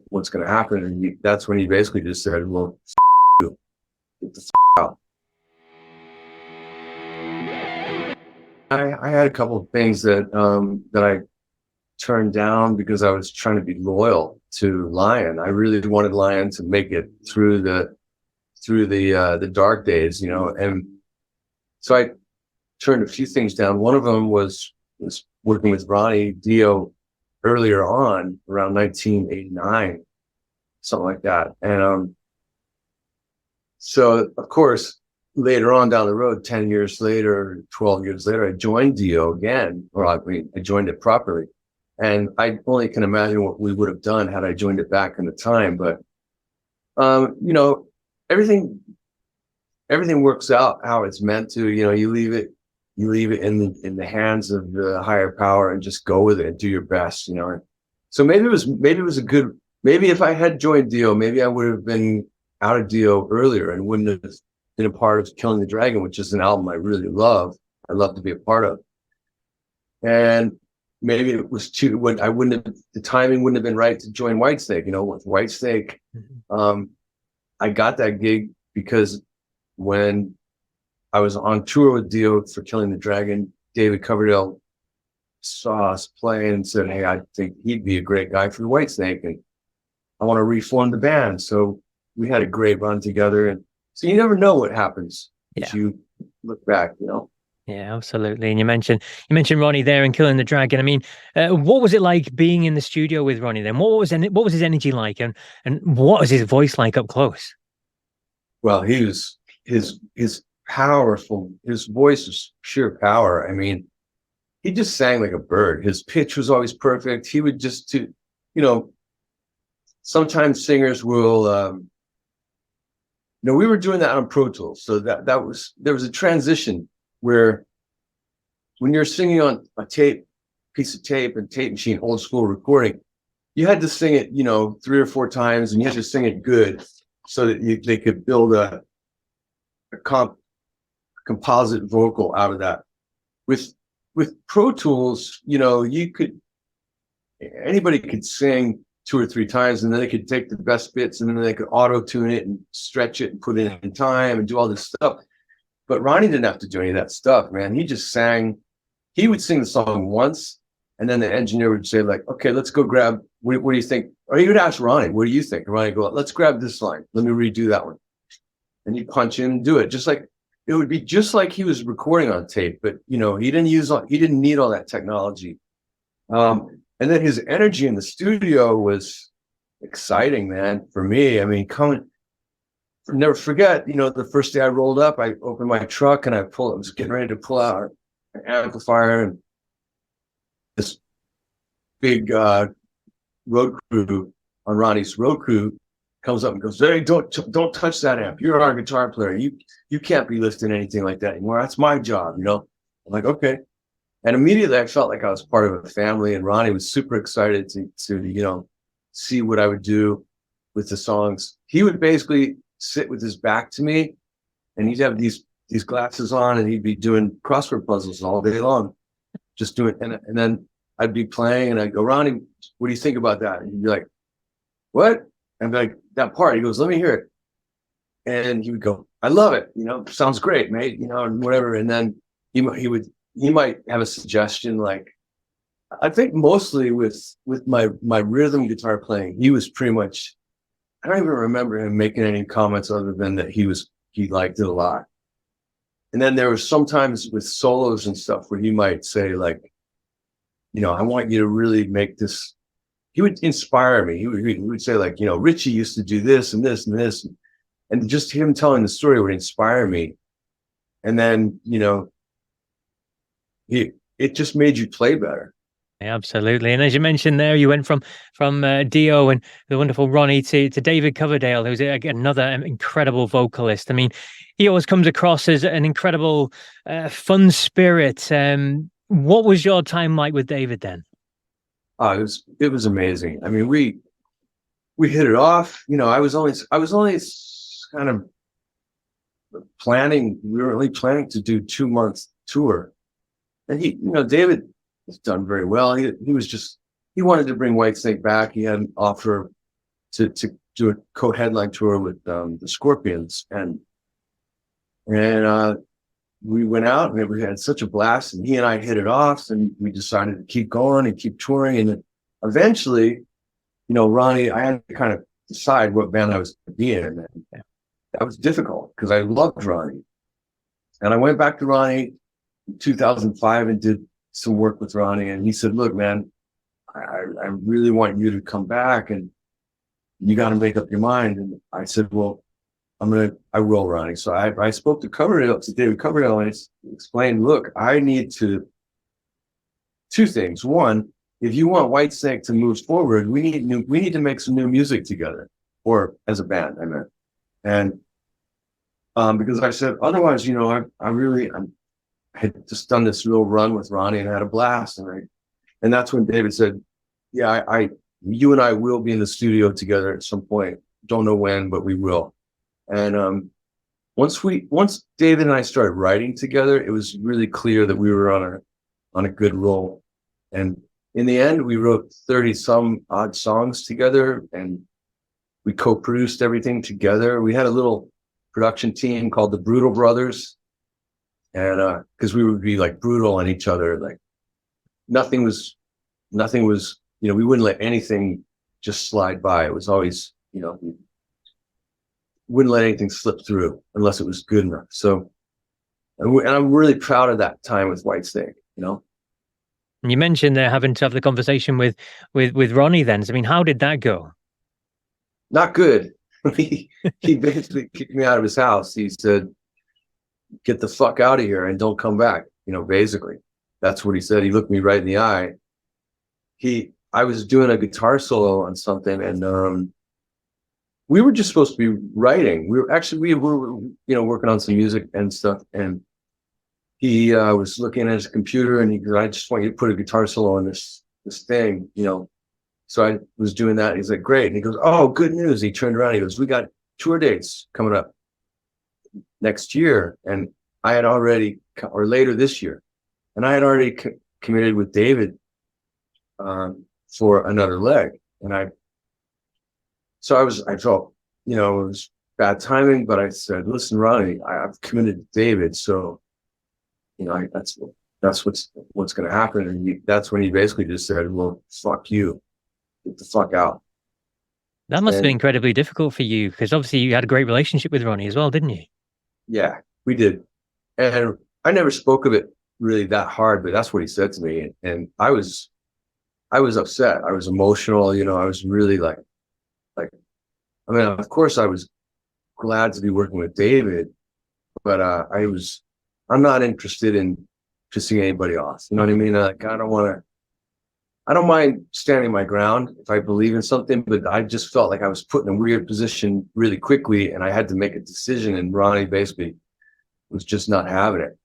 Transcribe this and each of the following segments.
what's going to happen. And that's when he basically just said, well, you, get the out. I had a couple of things that that I turned down because I was trying to be loyal to Lion. I really wanted Lion to make it through the dark days, you know. And so I turned a few things down. One of them was working with Ronnie Dio earlier on, around 1989, something like that. And so of course, later on down the road, 10 years later, 12 years later, I joined Dio again, or I mean, I joined it properly. And I only can imagine what we would have done had I joined it back in the time. But, you know, everything works out how it's meant to. You know, you leave it in the hands of the higher power and just go with it and do your best, you know. So maybe it was a good, maybe if I had joined Dio, maybe I would have been out of Dio earlier and wouldn't have been a part of Killing the Dragon, which is an album I really love. I love to be a part of. And maybe it was too, when I wouldn't have, the timing wouldn't have been right to join Whitesnake. You know, with Whitesnake, I got that gig because when I was on tour with Dio for Killing the Dragon, David Coverdale saw us play and said, hey, I think he'd be a great guy for Whitesnake, and I want to reform the band. So we had a great run together. And so you never know what happens if you look back, you know. Yeah, absolutely. And you mentioned Ronnie there and Killing the Dragon. I mean, what was it like being in the studio with Ronnie then? What was his energy like, and what was his voice like up close? Well, he was his powerful. His voice was pure power. I mean, he just sang like a bird. His pitch was always perfect. He would just you know, sometimes singers will. You know, we were doing that on Pro Tools, so there was a transition where when you're singing on a piece of tape and tape machine, old school recording, you had to sing it, you know, 3 or 4 times, and you had to sing it good so that they could build a composite vocal out of that. With Pro Tools, you know, anybody could sing 2 or 3 times, and then they could take the best bits and then they could auto tune it and stretch it and put it in time and do all this stuff. But Ronnie didn't have to do any of that stuff, man. He just sang. He would sing the song once, and then the engineer would say, like, okay, let's go grab, what do you think? Or he would ask Ronnie, what do you think? And Ronnie would go, let's grab this line. Let me redo that one. And he'd punch in and do it. It would be just like he was recording on tape, but, you know, he didn't need all that technology. And then his energy in the studio was exciting, man, for me. I mean, never forget, you know, the first day I rolled up, I opened my truck and I was getting ready to pull out an amplifier, and this big road crew on Ronnie's road crew comes up and goes, hey, don't touch that amp. You're our guitar player. You can't be lifting anything like that anymore. That's my job, you know? I'm like, okay. And immediately I felt like I was part of a family, and Ronnie was super excited to you know, see what I would do with the songs. He would basically sit with his back to me, and he'd have these glasses on, and he'd be doing crossword puzzles all day long, just doing. And then I'd be playing, and I'd go, Ronnie, what do you think about that? And he'd be like, what? And I'd be like, that part. He goes, let me hear it. And he would go, I love it. You know, sounds great, mate. You know, and whatever. And then he might have a suggestion. Like, I think mostly with my rhythm guitar playing, he was pretty much. I don't even remember him making any comments other than that he liked it a lot. And then there was sometimes with solos and stuff where he might say, like, you know, I want you to really make this. He would inspire me. He would say, like, you know, Richie used to do this and this and this. And just him telling the story would inspire me. And then, you know, it just made you play better. Yeah, absolutely. And as you mentioned there, you went from Dio and the wonderful Ronnie to David Coverdale, who's another incredible vocalist. I mean, he always comes across as an incredible fun spirit. What was your time like with David then? It was amazing. I mean, we hit it off. You know, I was only kind of planning. We were only planning to do 2-month tour, and you know, David has done very well. He he wanted to bring Whitesnake back. He had an offer to do a co-headline tour with the Scorpions, and we went out and we had such a blast, and he and I hit it off, and we decided to keep going and keep touring. And eventually, you know, Ronnie, I had to kind of decide what band I was going to be in. And that was difficult because I loved Ronnie. And I went back to Ronnie in 2005 and did some work with Ronnie. And he said, look, man, I really want you to come back, and you got to make up your mind. And I said, well, I will, Ronnie. So I spoke to David Coverdale, and I explained, look, I need two things. One, if you want Whitesnake to move forward, we need to make some new music together, or as a band, I meant. And because I said, otherwise, you know, I had just done this real run with Ronnie and had a blast. And that's when David said, yeah, you and I will be in the studio together at some point. Don't know when, but we will. And once David and I started writing together, it was really clear that we were on a good roll. And in the end, we wrote 30 some odd songs together, and we co-produced everything together. We had a little production team called the Brutal Brothers, and because we would be like brutal on each other, like nothing was, you know, we wouldn't let anything just slide by. It was always, you know, we wouldn't let anything slip through unless it was good enough. So, and I'm really proud of that time with Whitesnake, you know. And you mentioned there having to have the conversation with Ronnie then. So, I mean, how did that go? Not good. He basically kicked me out of his house. He said, get the fuck out of here and don't come back. You know, basically, that's what he said. He looked me right in the eye. I was doing a guitar solo on something, and we were just supposed to be writing. We were, you know, working on some music and stuff. And he was looking at his computer, and he goes, I just want you to put a guitar solo on this thing, you know. So I was doing that. He's like, great. And he goes, oh, good news. He turned around. He goes, we got tour dates coming up next year. And I had already, or later this year, and I had already committed with David for another leg. And I felt, you know, it was bad timing, but I said, listen, Ronnie, I've committed to David. So, you know, that's what's going to happen. And that's when he basically just said, well, fuck you. Get the fuck out. That must have been incredibly difficult for you, because obviously you had a great relationship with Ronnie as well, didn't you? Yeah, we did. And I never spoke of it really that hard, but that's what he said to me. And I was upset. I was emotional. You know, I was really like, I mean, of course I was glad to be working with David, but I'm not interested in pissing anybody off. You know what I mean? Like, I don't mind standing my ground if I believe in something, but I just felt like I was put in a weird position really quickly, and I had to make a decision, and Ronnie basically was just not having it.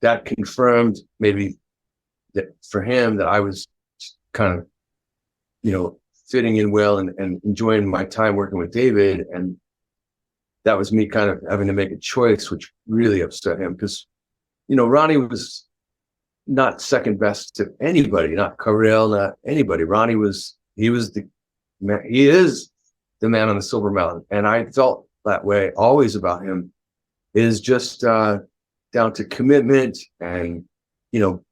That confirmed maybe that for him that I was kind of, you know, fitting in well and enjoying my time working with David. And that was me kind of having to make a choice, which really upset him, because, you know, Ronnie was not second best to anybody, not Coverdale, not anybody. Ronnie he is the man on the Silver Mountain. And I felt that way always about him. It is just down to commitment and, you know,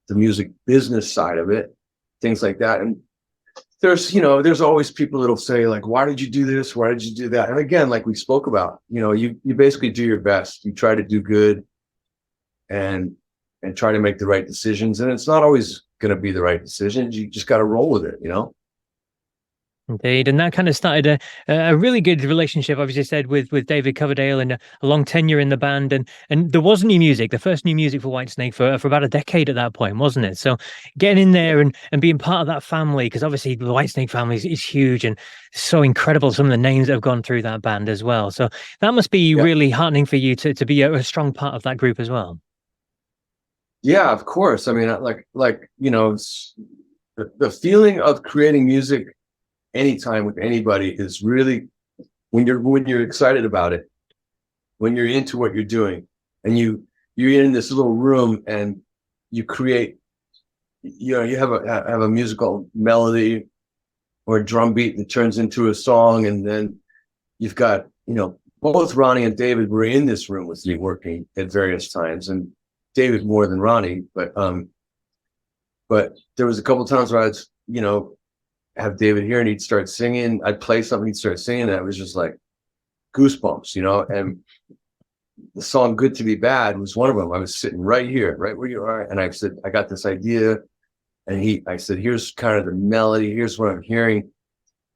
the music business side of it, things like that. And there's always people that'll say, like, why did you do this? Why did you do that? And again, like we spoke about, you know, you basically do your best. You try to do good and try to make the right decisions. And it's not always going to be the right decisions. You just got to roll with it, you know? Indeed. And that kind of started a really good relationship, obviously said, with David Coverdale, and a long tenure in the band. And there was new music, the first new music for Whitesnake for about a decade at that point, wasn't it? So getting in there and being part of that family, because obviously the Whitesnake family is huge and so incredible, some of the names that have gone through that band as well. So that must be really heartening for you to be a strong part of that group as well. Yeah, of course. I mean, like, you know, the feeling of creating music anytime with anybody is really, when you're excited about it, when you're into what you're doing, and you're in this little room and you create you know, you have a musical melody or a drum beat that turns into a song, and then you've got, you know, both Ronnie and David were in this room with me working at various times, and David more than Ronnie, but there was a couple of times where I'd, you know, have David here and he'd start singing. I'd play something, he'd start singing, and it was just like goosebumps, you know. And the song "Good to Be Bad" was one of them. I was sitting right here, right where you are, and I said, I got this idea, and I said, here's kind of the melody, here's what I'm hearing,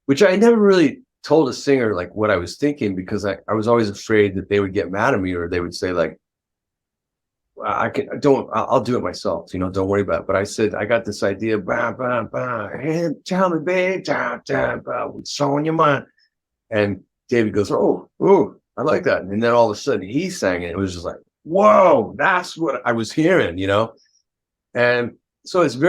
which I never really told a singer like what I was thinking, because I was always afraid that they would get mad at me, or they would say like, I'll do it myself, you know, don't worry about it. But I said, I got this idea, bah, bah, bah, hey, tell me, babe, what's on your mind? And David goes, oh, I like that. And then all of a sudden he sang it. It was just like, whoa, that's what I was hearing, you know? And so it's a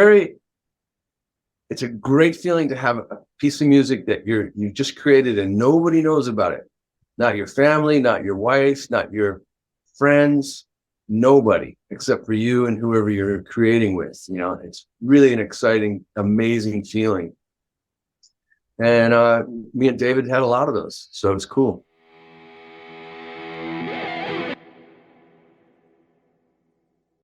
great feeling to have a piece of music that you just created and nobody knows about it. Not your family, not your wife, not your friends, nobody except for you and whoever you're creating with. You know, it's really an exciting, amazing feeling. And me and David had a lot of those, so it's cool.